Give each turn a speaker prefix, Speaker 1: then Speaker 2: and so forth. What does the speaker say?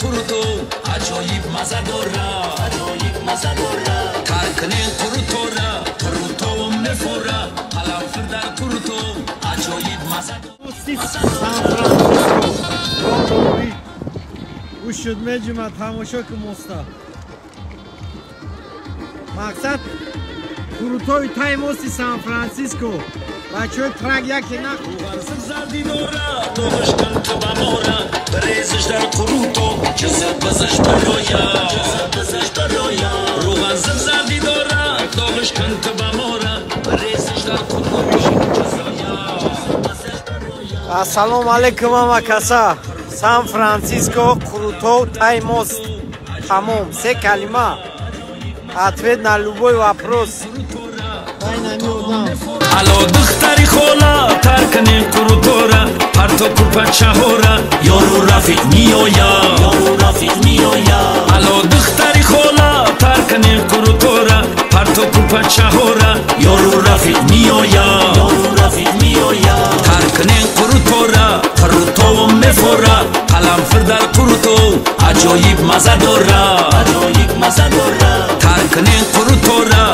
Speaker 1: قروتو عجایب مزه داره ترکنه قروتو را قروتو میفوره قلنفر در قروتو عجایب مزه داره
Speaker 2: شد میجمع تماشا که مستا مقصد قروتوی تای موستی سان فرانسیسکو بچه های ترک یکی نخو
Speaker 1: ورزم زردی داره دوغش کن تو بماره بریزش در قروتو جزد بزش برایا رو ورزم زردی داره دوغش کن تو بماره بریزش در قروتو
Speaker 2: السلام علیکم امکاسا سان فرانسیسکو قروتو тай мост тамом се калима ответ на любой вопрос
Speaker 1: алло духтари хола таркане qurutора парто курпа чаҳора ёру рафиқ миёя алло духтари хола таркане qurutора парто курпа чаҳора ёру рафиқ миёя таркане qurutора qurutово мефора қаламфир дар qurutо аҷоиб маза дора таркане qurutора